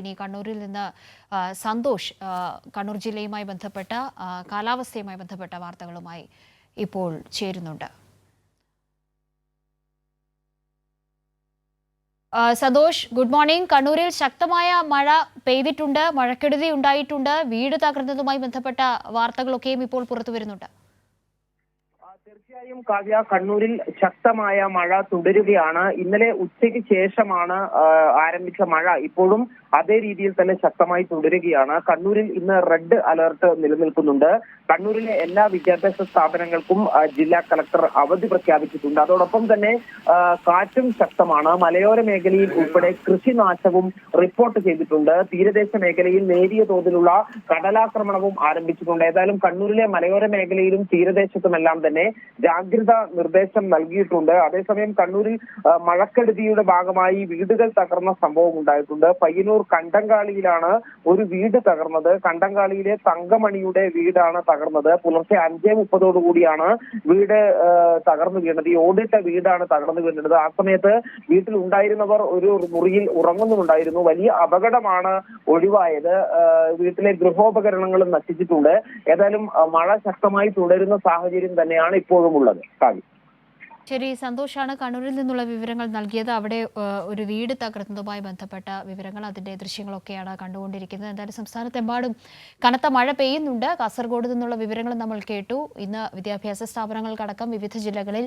ഇനി കണ്ണൂരിൽ നിന്ന് സന്തോഷ് കണ്ണൂർ ജില്ലയുമായി ബന്ധപ്പെട്ട കാലാവസ്ഥയുമായി ബന്ധപ്പെട്ട വാർത്തകളുമായി ഇപ്പോൾ ചേരുന്നുണ്ട്. Santosh, good morning. കണ്ണൂരിൽ ശക്തമായ മഴ പെയ്തിട്ടുണ്ട്, മഴക്കെടുതി ഉണ്ടായിട്ടുണ്ട്, വീട് തകർന്നതുമായി ബന്ധപ്പെട്ട വാർത്തകളൊക്കെയും ഇപ്പോൾ പുറത്തു വരുന്നുണ്ട്. തീർച്ചയായും കാവ്യ, കണ്ണൂരിൽ ശക്തമായ മഴ തുടരുകയാണ്. ഇന്നലെ ഉച്ചയ്ക്ക് ശേഷമാണ് ആരംഭിച്ച മഴ ഇപ്പോഴും അതേ രീതിയിൽ തന്നെ ശക്തമായി തുടരുകയാണ്. കണ്ണൂരിൽ ഇന്ന് റെഡ് അലർട്ട് നിലനിൽക്കുന്നുണ്ട്. കണ്ണൂരിലെ എല്ലാ വിദ്യാഭ്യാസ സ്ഥാപനങ്ങൾക്കും ജില്ലാ കളക്ടർ അവധി പ്രഖ്യാപിച്ചിട്ടുണ്ട്. അതോടൊപ്പം തന്നെ കാറ്റും ശക്തമാണ്. മലയോര മേഖലയിൽ ഉൾപ്പെടെ കൃഷിനാശവും റിപ്പോർട്ട് ചെയ്തിട്ടുണ്ട്. തീരദേശ മേഖലയിൽ നേരിയ തോതിലുള്ള കടലാക്രമണവും ആരംഭിച്ചിട്ടുണ്ട്. ഏതായാലും കണ്ണൂരിലെ മലയോര മേഖലയിലും തീരദേശത്തുമെല്ലാം തന്നെ ജാഗ്രതാ നിർദ്ദേശം നൽകിയിട്ടുണ്ട്. അതേസമയം കണ്ണൂരിൽ മഴക്കെടുതിയുടെ ഭാഗമായി വീടുകൾ തകർന്ന സംഭവം ഉണ്ടായിട്ടുണ്ട്. പയ്യന്നൂർ കണ്ടങ്കാളിയിലാണ് ഒരു വീട് തകർന്നത്. കണ്ടങ്കാളിയിലെ തങ്കമണിയുടെ വീടാണ് തകർന്നത്. പുലർച്ചെ 5:30 കൂടിയാണ് വീട് തകർന്നു വീണത്. ഈ ഓടിട്ട വീടാണ് തകർന്നു വീണത്. ആ സമയത്ത് വീട്ടിൽ ഉണ്ടായിരുന്നവർ ഒരു മുറിയിൽ ഉറങ്ങുന്നുണ്ടായിരുന്നു. വലിയ അപകടമാണ് ഒഴിവായത്. വീട്ടിലെ ഗൃഹോപകരണങ്ങളും നശിച്ചിട്ടുണ്ട്. ഏതായാലും മഴ ശക്തമായി തുടരുന്ന സാഹചര്യം തന്നെയാണ് ഇപ്പോഴും ഉള്ളത്. ശരി, സന്തോഷാണ് കണ്ണൂരിൽ നിന്നുള്ള വിവരങ്ങൾ നൽകിയത്. അവിടെ ഒരു വീട് തകർന്നതുമായി ബന്ധപ്പെട്ട വിവരങ്ങൾ, അതിന്റെ ദൃശ്യങ്ങളൊക്കെയാണ് കണ്ടുകൊണ്ടിരിക്കുന്നത്. എന്തായാലും സംസ്ഥാനത്തെമ്പാടും കനത്ത മഴ പെയ്യുന്നുണ്ട്. കാസർഗോഡ് നിന്നുള്ള വിവരങ്ങൾ നമ്മൾ കേട്ടു. ഇന്ന് വിദ്യാഭ്യാസ സ്ഥാപനങ്ങൾക്കടക്കം വിവിധ ജില്ലകളിൽ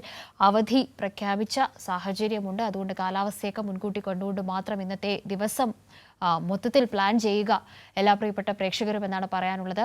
അവധി പ്രഖ്യാപിച്ച സാഹചര്യമുണ്ട്. അതുകൊണ്ട് കാലാവസ്ഥയൊക്കെ മുൻകൂട്ടി കണ്ടുകൊണ്ട് മാത്രം ഇന്നത്തെ ദിവസം മൊത്തത്തിൽ പ്ലാൻ ചെയ്യുക എല്ലാ പ്രിയപ്പെട്ട പ്രേക്ഷകരും എന്നാണ് പറയാനുള്ളത്.